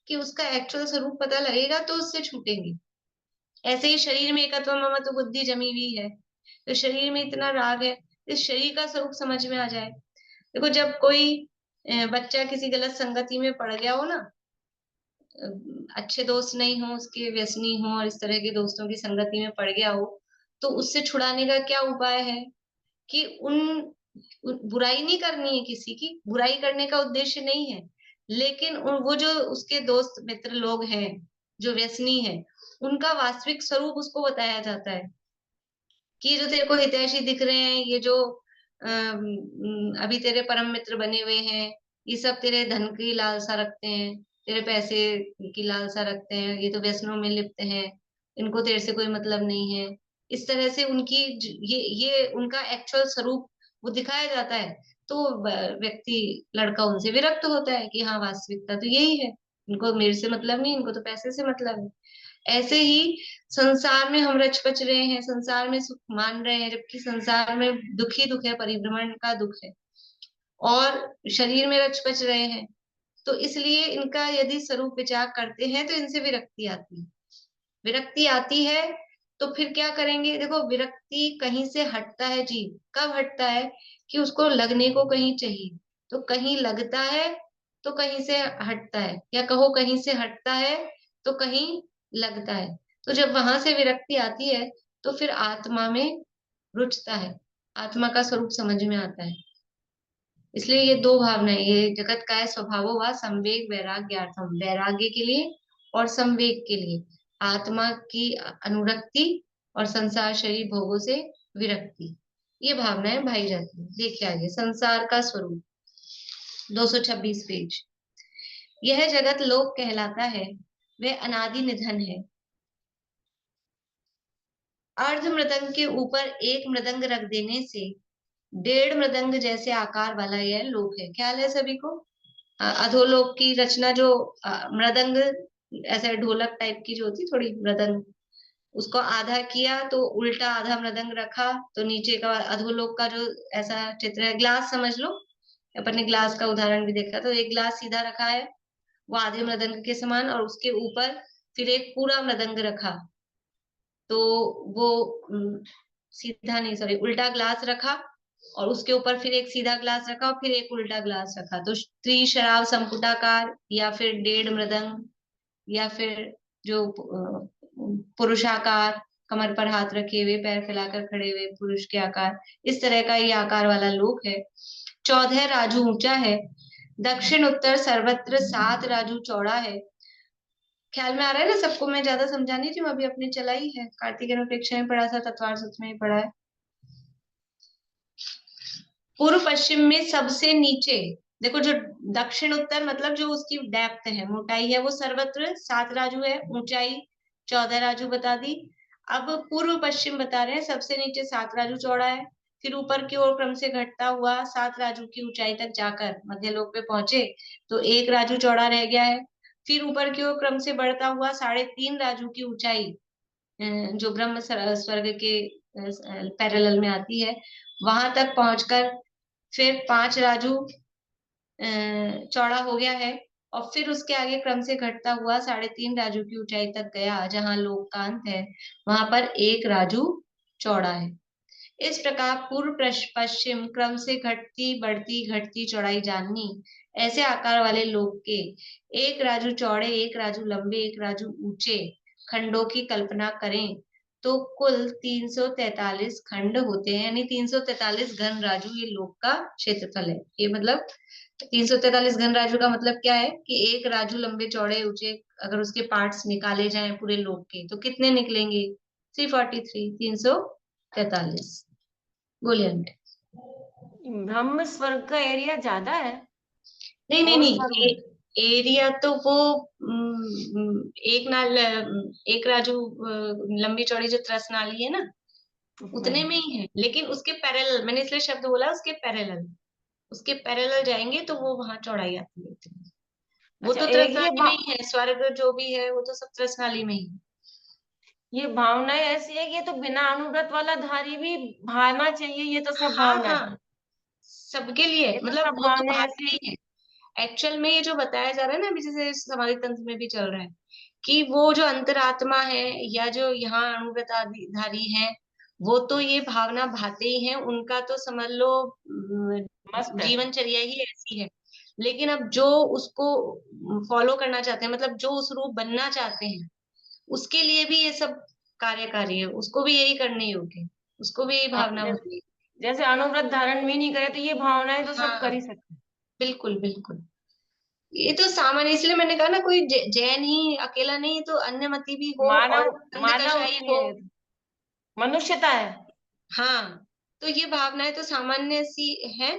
कि उसका एक्चुअल स्वरूप पता लगेगा तो उससे छूटेंगे। ऐसे ही शरीर में एकत्व ममत्व बुद्धि जमी हुई है, तो शरीर में इतना राग है, इस शरीर का स्वरूप समझ में आ जाए। देखो जब कोई बच्चा किसी गलत संगति में पड़ गया हो ना, अच्छे दोस्त नहीं हो उसके, व्यसनी हो और इस तरह के दोस्तों की संगति में पड़ गया हो, तो उससे छुड़ाने का क्या उपाय है कि बुराई नहीं करनी है, किसी की बुराई करने का उद्देश्य नहीं है, लेकिन वो जो उसके दोस्त मित्र लोग हैं जो व्यसनी है, उनका वास्तविक स्वरूप उसको बताया जाता है कि जो तेरे को हितैषी दिख रहे हैं, ये जो अभी तेरे परम मित्र बने हुए हैं, ये सब तेरे धन की लालसा रखते हैं, तेरे पैसे की लालसा रखते हैं, ये तो व्यसनों में लिप्त हैं, इनको तेरे से कोई मतलब नहीं है। इस तरह से उनकी ये उनका एक्चुअल स्वरूप वो दिखाया जाता है, तो व्यक्ति लड़का उनसे विरक्त होता है कि हाँ वास्तविकता तो यही है, इनको मेरे से मतलब नहीं, इनको तो पैसे से मतलब है। ऐसे ही संसार में हम रच पच रहे हैं, संसार में सुख मान रहे हैं, जबकि संसार में दुख ही दुख है, परिभ्रमण का दुख है, और शरीर में रच पच रहे हैं। तो इसलिए इनका यदि स्वरूप विचार करते हैं तो इनसे विरक्ति आती है। विरक्ति आती है तो फिर क्या करेंगे? देखो विरक्ति कहीं से हटता है जीव, कब हटता है? कि उसको लगने को कहीं चाहिए, तो कहीं लगता है तो कहीं से हटता है, या कहो कहीं से हटता है तो कहीं लगता है। तो जब वहां से विरक्ति आती है तो फिर आत्मा में रुचता है, आत्मा का स्वरूप समझ में आता है। इसलिए ये 2 भावनाएं, ये जगत का है स्वभावो व संवेग वैराग्यार्थम, वैराग्य के लिए और संवेग के लिए, आत्मा की अनुरक्ति और संसार शरीर भोगों से विरक्ति, ये भावनाएं भाई जाती है। देखिए आगे, संसार का स्वरूप 226 पेज। यह जगत लोक कहलाता है, वह अनादि निधन है। अर्ध मृदंग के ऊपर एक मृदंग रख देने से 1.5 मृदंग जैसे आकार वाला यह लोक है। ख्याल है सभी को? अधोलोक की रचना जो मृदंग ऐसे ढोलक टाइप की जो होती थोड़ी मृदंग, उसको आधा किया तो उल्टा आधा मृदंग रखा, तो नीचे का अधोलोक का जो ऐसा चित्र है, ग्लास समझ लो, अपन ने ग्लास का उदाहरण भी देखा, तो एक ग्लास सीधा रखा है वो आधे मृदंग के समान, और उसके ऊपर फिर एक पूरा मृदंग रखा, तो वो सीधा नहीं, सॉरी, उल्टा ग्लास रखा, और उसके ऊपर फिर एक सीधा ग्लास रखा और फिर एक उल्टा ग्लास रखा, तो त्रिशराव संपुटाकार, या फिर 1.5 मृदंग, या फिर जो पुरुषाकार, कमर पर हाथ रखे हुए, पैर फैलाकर खड़े हुए पुरुष के आकार, इस तरह का ये आकार वाला लोक है। 14 राजू ऊंचा है, दक्षिण उत्तर सर्वत्र 7 राजू चौड़ा है। ख्याल में आ रहा है ना सबको? मैं ज्यादा समझा नहीं रही हूँ, अभी अपने चलाई है, कार्तिक अनुप्रेक्षा में पढ़ा था, तत्वार सूत्र में पढ़ा है। पूर्व पश्चिम में सबसे नीचे, देखो जो दक्षिण उत्तर मतलब जो उसकी डेप्थ है, मोटाई है, वो सर्वत्र 7 राजू है, ऊंचाई 14 राजू बता दी। अब पूर्व पश्चिम बता रहे हैं, सबसे नीचे 7 राजू चौड़ा है, फिर ऊपर की ओर क्रम से घटता हुआ 7 राजू की ऊंचाई तक जाकर मध्यलोक पे पहुंचे तो 1 राजू चौड़ा रह गया है। फिर ऊपर की ओर क्रम से बढ़ता हुआ 3.5 राजू की ऊंचाई, जो ब्रह्म स्वर्ग के पैरेलल में आती है, वहां तक पहुंचकर फिर 5 राजू चौड़ा हो गया है, और फिर उसके आगे क्रम से घटता हुआ 3.5 राजू की ऊंचाई तक गया, जहां लोक का अंत है वहां पर 1 राजू चौड़ा है। इस प्रकार पूर्व पश्चिम क्रम से घटती बढ़ती घटती चौड़ाई जाननी, ऐसे आकार वाले लोक के 1 राजू चौड़े, 1 राजू लंबे, 1 राजू ऊंचे खंडों की कल्पना करें तो कुल 343 खंड होते हैं, यानी 343 घन राजू ये लोक का क्षेत्रफल है। ये मतलब 343 घन राजू का मतलब क्या है कि 1 राजू लंबे चौड़े ऊंचे, अगर उसके पार्ट्स निकाले जाएं पूरे लोक के तो कितने निकलेंगे? 343, 343। बोलिए आंटी। ब्रह्म स्वर्ग का एरिया ज्यादा है नहीं नहीं और नहीं, स्वर्ग एरिया तो वो एक नाल, एक राजू लंबी चौड़ी जो त्रस नाली है ना, उतने में ही है, लेकिन उसके पैरेलल, मैंने इसलिए शब्द बोला उसके पैरेलल, उसके पैरेलल जाएंगे तो वो वहां चौड़ाई आती है उतनी। वो अच्छा तो एक त्रस नाली में ही है, स्वर्ग जो भी है वो तो सब त्रस नाली में ही है। ये भावनाएं ऐसी है कि ये तो बिना अनुव्रत वाला धारी भी भावना चाहिए, ये तो सब हाँ भावना है, हाँ, सबके लिए, ये तो मतलब सब वो तो भावनाएं भावना ऐसी। ही है। एक्चुअल में ये जो बताया जा रहा है ना अभी, जैसे समाधि तंत्र में भी चल रहा है कि वो जो अंतरात्मा है या जो यहाँ अनुव्रतधारी है, वो तो ये भावना भाते ही हैं, उनका तो समझ लो मस्त है। जीवनचर्या ही ऐसी है। लेकिन अब जो उसको फॉलो करना चाहते हैं, मतलब जो उस रूप बनना चाहते हैं, उसके लिए भी ये सब कार्यकारी है, उसको भी यही करने योग्य है, उसको भी यही हाँ, भावना होती है। जैसे अनुव्रत धारण भी नहीं करे तो ये भावनाएं तो सब कर हाँ, ही सकते हैं। बिल्कुल बिल्कुल। ये तो सामान्य, इसलिए मैंने कहा ना, कोई जैन ही अकेला नहीं, तो अन्य मती भी हो और मानव अंध मानव कषाई हो। ये मनुष्यता है। हाँ, तो ये भावनाएं तो सामान्य सी है,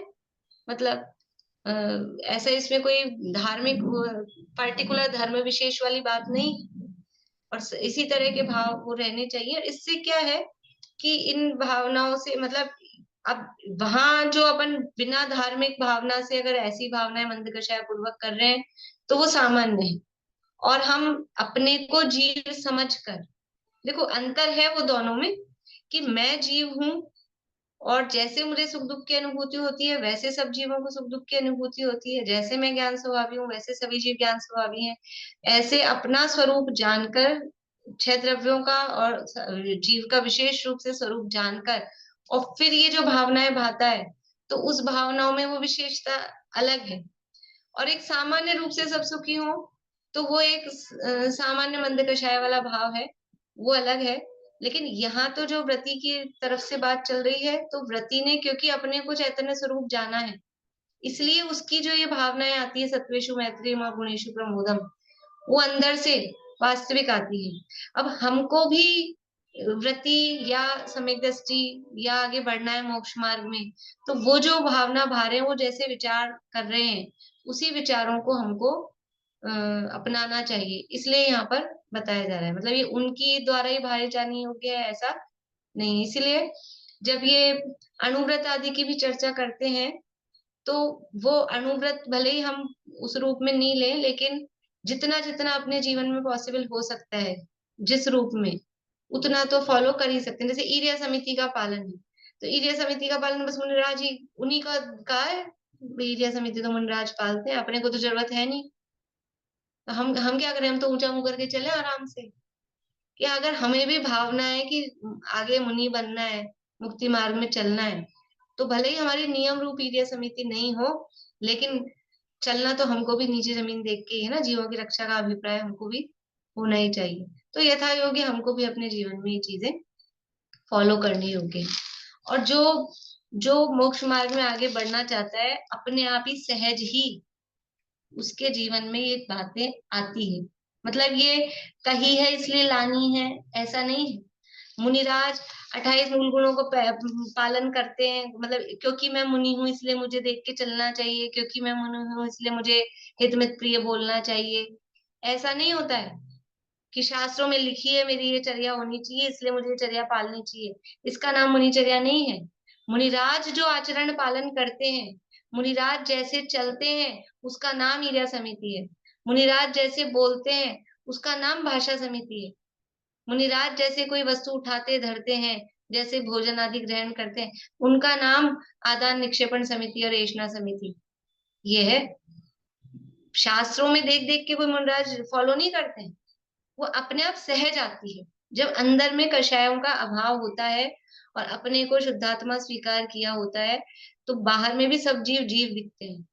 मतलब अ, ऐसा इसमें कोई धार्मिक पर्टिकुलर धर्म विशेष वाली बात नहीं, और इसी तरह के भाव वो रहने चाहिए। और इससे क्या है कि इन भावनाओं से मतलब, अब वहां जो अपन बिना धार्मिक भावना से अगर ऐसी भावनाएं मंदकषाय पूर्वक कर रहे हैं तो वो सामान्य है, और हम अपने को जीव समझकर, देखो अंतर है वो दोनों में, कि मैं जीव हूं और जैसे मुझे सुख दुख की अनुभूति होती है वैसे सब जीवों को सुख दुख की अनुभूति होती है, जैसे मैं ज्ञान स्वभावी हूँ वैसे सभी जीव ज्ञान स्वभावी हैं। ऐसे अपना स्वरूप जानकर, छह द्रव्यों का और जीव का विशेष रूप से स्वरूप जानकर, और फिर ये जो भावनाएं भाता है, तो उस भावनाओं में वो विशेषता अलग है। और एक सामान्य रूप से सब सुखी हो तो वो एक सामान्य मंद कषाय वाला भाव है, वो अलग है। लेकिन यहाँ तो जो व्रती की तरफ से बात चल रही है, तो व्रती ने क्योंकि अपने को चैतन्य स्वरूप जाना है, इसलिए उसकी जो ये भावनाएं आती है, सत्वेषु मैत्रियम और गुणेषु प्रमोदम, वो अंदर से वास्तविक आती है। अब हमको भी व्रति या सम्यक दृष्टि या आगे बढ़ना है मोक्ष मार्ग में, तो वो जो भावना भा रहे हैं, वो जैसे विचार कर रहे हैं, उसी विचारों को हमको अपनाना चाहिए, इसलिए यहाँ पर बताया जा रहा है। मतलब ये उनकी द्वारा ही भारे जाने योग्य है ऐसा नहीं। इसलिए जब ये अनुव्रत आदि की भी चर्चा करते हैं, तो वो अनुव्रत भले ही हम उस रूप में नहीं लें, लेकिन जितना जितना अपने जीवन में पॉसिबल हो सकता है जिस रूप में, उतना तो फॉलो कर ही सकते हैं। जैसे ईर्या समिति का पालन है, तो ईर्या समिति का पालन बस मुनिराज ही उन्हीं का कहा है। ईर्या समिति तो मुनिराज पालते हैं, अपने को तो जरूरत है नहीं। तो हम क्या करें, हम तो ऊंचा मुंह करके चले आराम से। कि अगर हमें भी भावना है कि आगे मुनि बनना है, मुक्ति मार्ग में चलना है, तो भले ही हमारी नियम रूप ईर्या समिति नहीं हो, लेकिन चलना तो हमको भी नीचे जमीन देख के ही है ना। जीवों की रक्षा का अभिप्राय हमको भी होना ही चाहिए। तो यथा योग्य हमको भी अपने जीवन में ये चीजें फॉलो करनी होगी। और जो जो मोक्ष मार्ग में आगे बढ़ना चाहता है, अपने आप ही सहज ही उसके जीवन में ये बातें आती है। मतलब ये कही है इसलिए लानी है, ऐसा नहीं है। मुनिराज 28 मूल गुणों को पालन करते हैं, मतलब क्योंकि मैं मुनि हूं इसलिए मुझे देख के चलना चाहिए, क्योंकि मैं मुनि हूं इसलिए मुझे हितमित प्रिय बोलना चाहिए। ऐसा नहीं होता है कि शास्त्रों में लिखी है मेरी ये चर्या होनी चाहिए इसलिए मुझे ये चर्या पालनी चाहिए। इसका नाम मुनिचर्या नहीं है। मुनिराज जो आचरण पालन करते हैं, मुनिराज जैसे चलते हैं, उसका नाम ईर्या समिति है। मुनिराज जैसे बोलते हैं, उसका नाम भाषा समिति है। मुनिराज जैसे कोई वस्तु उठाते धरते हैं, जैसे भोजन आदि ग्रहण करते हैं, उनका नाम आदान निक्षेपण समिति और एषणा समिति ये है। शास्त्रों में देख देख के कोई मुनिराज फॉलो नहीं करते हैं, वो अपने आप सहज आती है। जब अंदर में कषायों का अभाव होता है और अपने को शुद्धात्मा स्वीकार किया होता है, तो बाहर में भी सब जीव जीव दिखते हैं।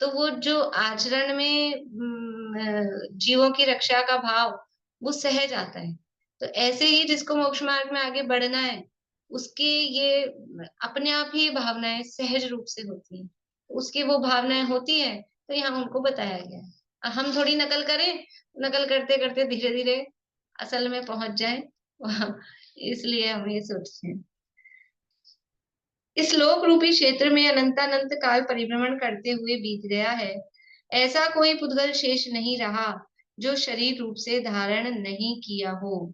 तो वो जो आचरण में जीवों की रक्षा का भाव वो सहज आता है। तो ऐसे ही जिसको मोक्ष मार्ग में आगे बढ़ना है, उसकी ये अपने आप ही भावनाएं सहज रूप से होती हैं। उसकी वो भावनाएं होती है, तो यहाँ उनको बताया गया है। हम थोड़ी नकल करें, नकल करते करते धीरे धीरे असल में पहुंच जाएं, इसलिए हम ये सोचते हैं। इस लोक रूपी क्षेत्र में अनंतानंत काल परिभ्रमण करते हुए बीत गया है। ऐसा कोई पुद्गल शेष नहीं रहा जो शरीर रूप से धारण नहीं किया हो।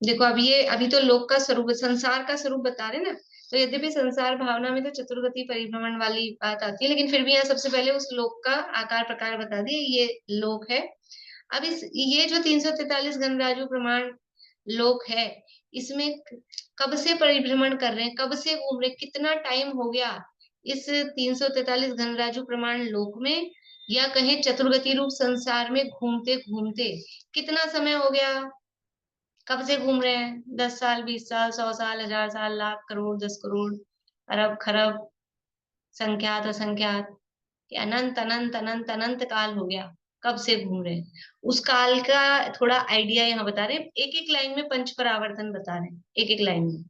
देखो अभी तो लोक का स्वरूप, संसार का स्वरूप बता रहे ना। तो यद्यपि संसार भावना में तो चतुर्गति परिभ्रमण वाली बात आती है, लेकिन फिर भी यहाँ सबसे पहले उस लोक का आकार प्रकार बता दिए, ये लोक है। अब ये जो 343 घनराजु प्रमाण लोक है, इसमें कब से परिभ्रमण कर रहे हैं, कब से घूम रहे, कितना टाइम हो गया इस 343 घनराजु प्रमाण लोक में, या कहें चतुर्गति रूप संसार में घूमते घूमते कितना समय हो गया, कब से घूम रहे हैं? 10 साल, 20 साल, 100 साल, 1000 साल, लाख, करोड़, 10 करोड़, अरब, खरब, संख्यात असंख्यात, अनंत अनंत अनंत अनंत काल हो गया। कब से घूम रहे हैं, उस काल का थोड़ा आइडिया यहाँ बता रहे हैं। एक एक लाइन में पंच परावर्तन बता रहे हैं, एक एक लाइन में,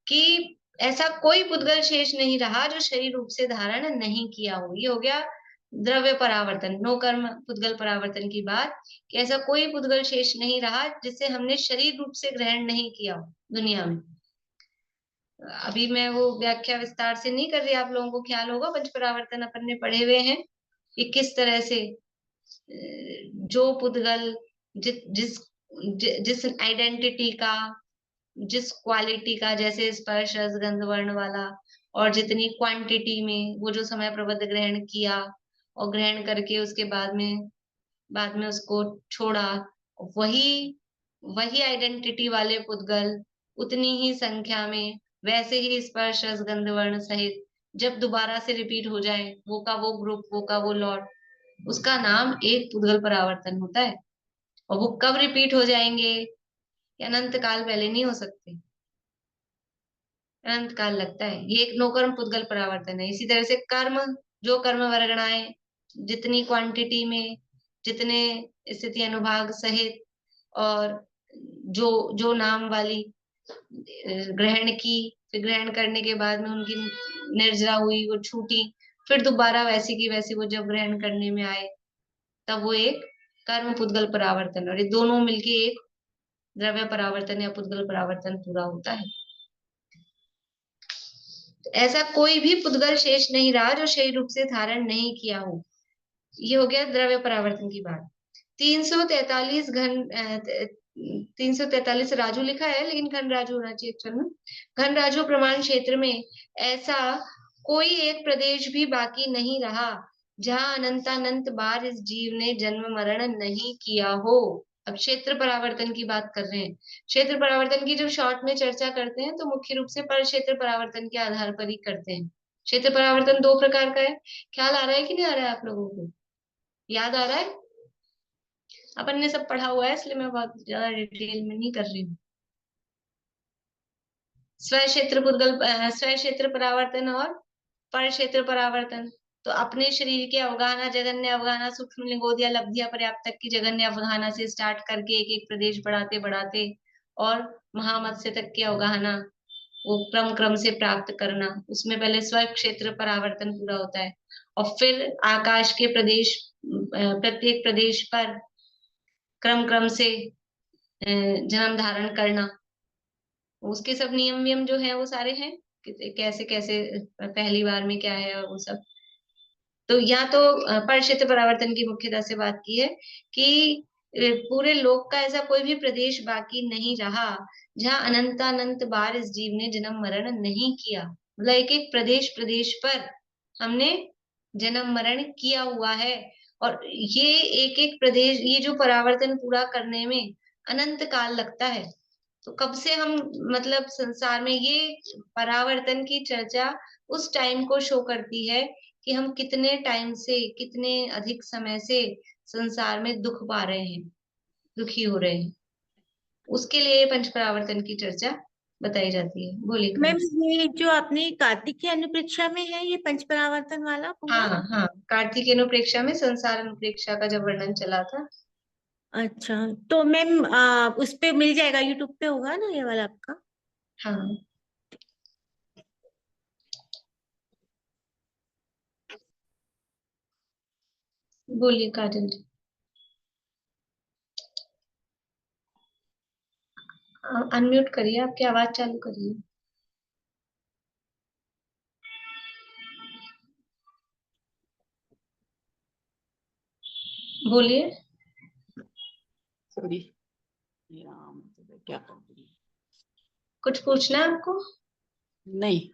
कि ऐसा कोई पुद्गल शेष नहीं रहा जो शरीर रूप से धारण नहीं किया हो। ये हो गया द्रव्य परावर्तन, नो कर्म पुद्गल परावर्तन की बात, कि ऐसा कोई पुद्गल शेष नहीं रहा जिसे हमने शरीर रूप से ग्रहण नहीं किया हो दुनिया में। अभी मैं वो व्याख्या विस्तार से नहीं कर रही, आप लोगों को ख्याल होगा पंच परावर्तन अपन ने पढ़े हुए हैं कि किस तरह से जो पुद्गल जिस आइडेंटिटी का, जिस क्वालिटी का, जैसे स्पर्श रस गंध वर्ण वाला, और जितनी क्वांटिटी में वो जो समय प्रबद्ध ग्रहण किया और ग्रहण करके उसके बाद में उसको छोड़ा, वही आइडेंटिटी वाले पुद्गल उतनी ही संख्या में वैसे ही स्पर्श रस गंध वर्ण सहित जब दोबारा से रिपीट हो जाए, वो का वो ग्रुप, वो का वो लॉट, उसका नाम एक पुद्गल परावर्तन होता है। और वो कब रिपीट हो जाएंगे, अनंत काल पहले नहीं हो सकते, अनंत काल लगता है। ये एक नौकर्म पुद्गल परावर्तन है। इसी तरह से कर्म, जो कर्म वर्गणाएं जितनी क्वांटिटी में, जितने स्थिति अनुभाग सहित, और जो नाम वाली ग्रहण की, फिर ग्रहण करने के बाद में उनकी निर्जरा हुई, वो छूटी, फिर दोबारा वैसी की वैसी वो जब ग्रहण करने में आए, तब वो एक कर्म पुद्गल परावर्तन, और ये दोनों मिलके एक द्रव्य परावर्तन या पुद्गल परावर्तन पूरा होता है। ऐसा कोई भी पुद्गल शेष नहीं रहा जो शरीर रूप से धारण नहीं किया हो। ये हो गया द्रव्य परावर्तन की बात। 343 राजू लिखा है, लेकिन घन राजू होना चाहिए एक्चुअल में। घन राजू प्रमाण क्षेत्र में ऐसा कोई एक प्रदेश भी बाकी नहीं रहा जहाँ अनंतानंत बार इस जीव ने जन्म मरण नहीं किया हो। अब क्षेत्र परावर्तन की बात कर रहे हैं। क्षेत्र परावर्तन की जब शॉर्ट में चर्चा करते हैं तो मुख्य रूप से पर क्षेत्र परावर्तन के आधार पर ही करते हैं। क्षेत्र परावर्तन दो प्रकार का है। ख्याल आ रहा है कि नहीं आ रहा है आप लोगों को? याद आ रहा है? अपन ने सब पढ़ा हुआ है, इसलिए मैं बहुत ज्यादा डिटेल में नहीं कर रही हूँ। स्व क्षेत्र परावर्तन और पर क्षेत्र परावर्तन। तो अपने शरीर के अवगाहना, जगन्य अवगाहना, सूक्ष्म लिंगोदिया लब्धिया पर्याप्त तक की जगन्य अवगाहना से स्टार्ट करके एक एक प्रदेश बढ़ाते बढ़ाते और महामत्स्य तक की अवगाहना वो क्रम क्रम से प्राप्त करना, उसमें पहले स्व क्षेत्र परावर्तन पूरा होता है और फिर आकाश के प्रदेश, प्रत्येक प्रदेश पर क्रम क्रम से जन्म धारण करना। उसके सब नियम वियम जो है वो सारे हैं, कैसे कैसे पहली बार में क्या है और वो सब। तो या तो पर क्षेत्र परावर्तन की मुख्यता से बात की है कि पूरे लोक का ऐसा कोई भी प्रदेश बाकी नहीं रहा जहाँ अनंतानंत बार इस जीव ने जन्म मरण नहीं किया। मतलब एक एक प्रदेश प्रदेश पर हमने जन्म मरण किया हुआ है। और ये एक एक प्रदेश, ये जो परावर्तन पूरा करने में अनंत काल लगता है। तो कब से हम, मतलब संसार में ये परावर्तन की चर्चा उस टाइम को शो करती है कि हम कितने टाइम से, कितने अधिक समय से संसार में दुख पा रहे हैं, दुखी हो रहे हैं। उसके लिए पंच परावर्तन की चर्चा बताई जाती है। बोलिए मैम, कविता। ये जो अपनी कार्तिक की अनुप्रेक्षा में है, ये पंच परावर्तन वाला पूरा? हाँ हाँ, कार्तिक अनुप्रेक्षा में संसार अनुप्रेक्षा का जब वर्णन चला था। अच्छा, तो मैम उस पे मिल जाएगा, यूट्यूब पे होगा ना ये वाला आपका? हाँ, बोलिए काजल जी। अनम्यूट करिए, आपकी आवाज चालू करिए। बोलिए। सॉरी, क्या कर रही है? कुछ पूछना है आपको? नहीं।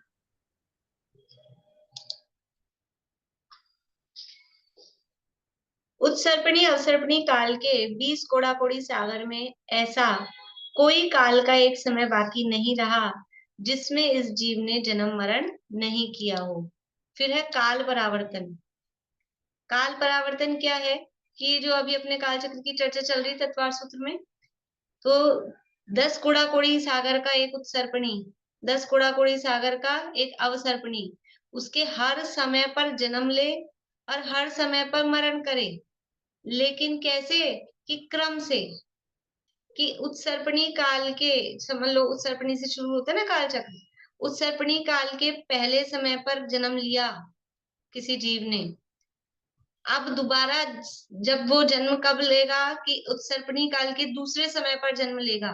उत्सर्पणी अवसर्पणी काल के 20 कोड़ाकोड़ी सागर में ऐसा कोई काल का एक समय बाकी नहीं रहा जिसमें इस जीव ने जन्म मरण नहीं किया हो। फिर है काल परावर्तन। काल परावर्तन क्या है कि जो अभी अपने काल चक्र की चर्चा चल रही तत्वार सूत्र में, तो 10 कोड़ाकोड़ी सागर का एक उत्सर्पणी, 10 कोड़ाकोड़ी सागर का एक अवसर्पणी उसके हर समय पर जन्म ले और हर समय पर मरण करे। लेकिन कैसे? कि क्रम से, कि उत्सर्पणी काल के, समझ लो उत्सर्पणी से शुरू होता है ना काल चक्र, उत्सर्पणी काल के पहले समय पर जन्म लिया किसी जीव ने, अब दोबारा जब वो जन्म कब लेगा कि उत्सर्पणी काल के दूसरे समय पर जन्म लेगा,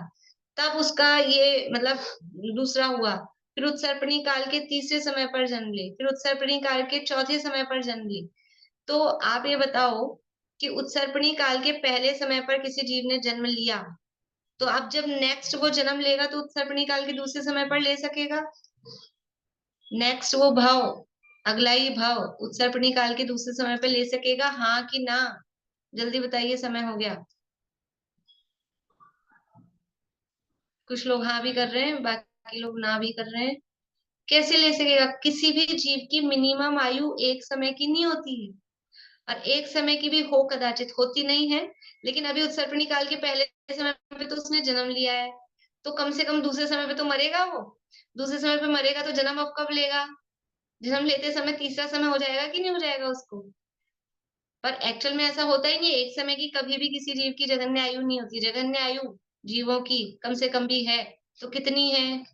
तब उसका ये मतलब दूसरा हुआ। फिर उत्सर्पणी काल के तीसरे समय पर जन्म ले, फिर उत्सर्पणी काल के चौथे समय पर जन्म ले। तो आप ये बताओ कि उत्सर्पणी काल के पहले समय पर किसी जीव ने जन्म लिया, तो अब जब नेक्स्ट वो जन्म लेगा तो उत्सर्पणी काल के दूसरे समय पर ले सकेगा। नेक्स्ट वो भाव, अगला ही भाव उत्सर्पणी काल के दूसरे समय पे ले सकेगा, हाँ कि ना? जल्दी बताइए, समय हो गया। कुछ लोग हाँ भी कर रहे हैं, बाकी लोग ना भी कर रहे हैं। कैसे ले सकेगा? किसी भी जीव की मिनिमम आयु एक समय की नहीं होती है, और एक समय की भी हो कदाचित, होती नहीं है। लेकिन अभी उत्सर्पणी काल के पहले समय पे तो उसने जन्म लिया है, तो कम से कम दूसरे समय पे तो मरेगा वो। दूसरे समय पे मरेगा तो जन्म अब कब लेगा? जन्म लेते समय तीसरा समय हो जाएगा कि नहीं हो जाएगा उसको? पर एक्चुअल में ऐसा होता ही नहीं। एक समय की कभी भी किसी जीव की जगन्य आयु नहीं होती। जगन्य आयु जीवों की कम से कम भी है तो कितनी है?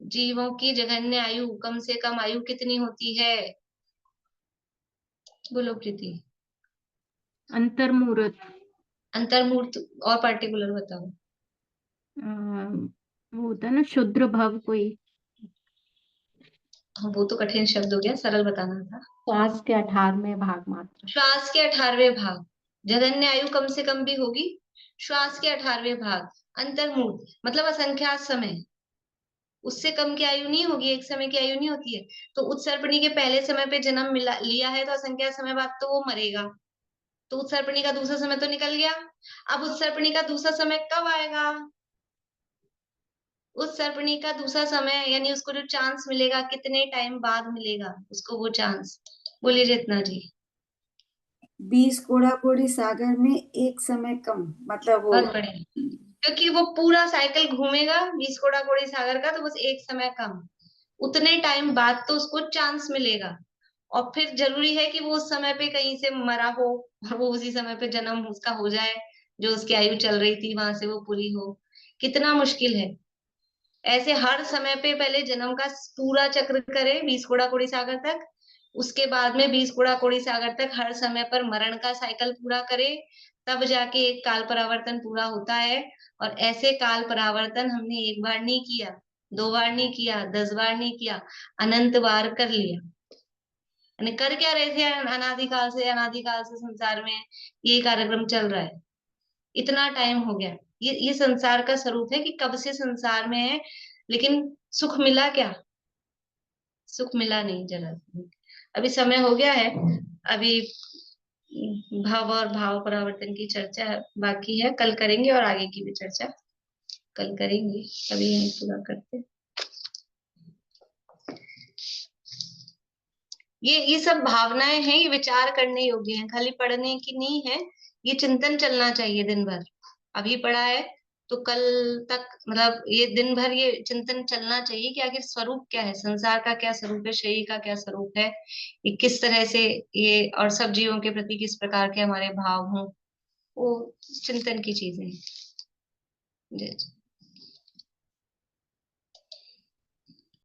जीवों की जगन्य आयु कम से कम आयु कितनी होती है? बोलो प्रीति। अंतर्मुहूर्त। अंतर्मुहूर्त और पार्टिकुलर बताओ। वो होता है ना शुद्र भाव कोई। हाँ, वो तो कठिन शब्द हो गया, सरल बताना था। श्वास के 18वें भाग मात्र। श्वास के 18वें भाग। जगन्य आयु कम से कम भी होगी। श्वास के 18वें भाग। अंतर्मुहूर्त मतलब असंख्यात समय। उससे कम की आयु नहीं होगी, एक समय की आयु नहीं होती है। तो उत्सर्पणी के पहले समय पे जन्म लिया है तो असंख्य समय बाद तो वो मरेगा, तो उत्सर्पणी का दूसरा समय तो निकल गया। अब उत्सर्पणी का दूसरा समय कब आएगा? उत्सर्पणी का दूसरा समय यानी उसको जो चांस मिलेगा कितने टाइम बाद मिलेगा उसको वो चांस? बोलिए जितना जी। 20 कोड़ा सागर में एक समय कम, मतलब वो बहुत बढ़िया, क्योंकि वो पूरा साइकिल घूमेगा 20 कोड़ा सागर का, तो बस एक समय कम, उतने टाइम बाद तो उसको चांस मिलेगा। और फिर जरूरी है कि वो उस समय पे कहीं से मरा हो और वो उसी समय पे जन्म उसका हो जाए, जो उसकी आयु चल रही थी वहां से वो पूरी हो। कितना मुश्किल है। ऐसे हर समय पे पहले जन्म का पूरा चक्र करे 20 कोड़ा सागर तक, उसके बाद में 20 कोड़ा सागर तक हर समय पर मरण का साइकिल पूरा करे, तब जाके एक काल परावर्तन पूरा होता है। और ऐसे काल परावर्तन हमने एक बार नहीं किया, 2 बार नहीं किया, 10 बार नहीं किया, अनंत बार कर लिया। यानी कर क्या रहे थे? अनादिकाल से संसार में ये कार्यक्रम चल रहा है, इतना टाइम हो गया। ये संसार का स्वरूप है कि कब से संसार में है, लेकिन सुख मिला क्या? सुख मिला नहीं जरा। अभी समय हो गया है, अभी भाव और भाव परावर्तन की चर्चा बाकी है, कल करेंगे और आगे की भी चर्चा कल करेंगे। अभी यही पूरा करते हैं। ये सब भावनाएं हैं, ये विचार करने योग्य हैं, खाली पढ़ने की नहीं है। ये चिंतन चलना चाहिए दिन भर। अभी पढ़ा है तो कल तक, मतलब ये दिन भर ये चिंतन चलना चाहिए कि आखिर स्वरूप क्या है, संसार का क्या स्वरूप है, शरीर का क्या स्वरूप है, ये किस तरह से ये और सब जीवों के प्रति किस प्रकार के हमारे भाव हों, वो चिंतन की चीजें हैं। जय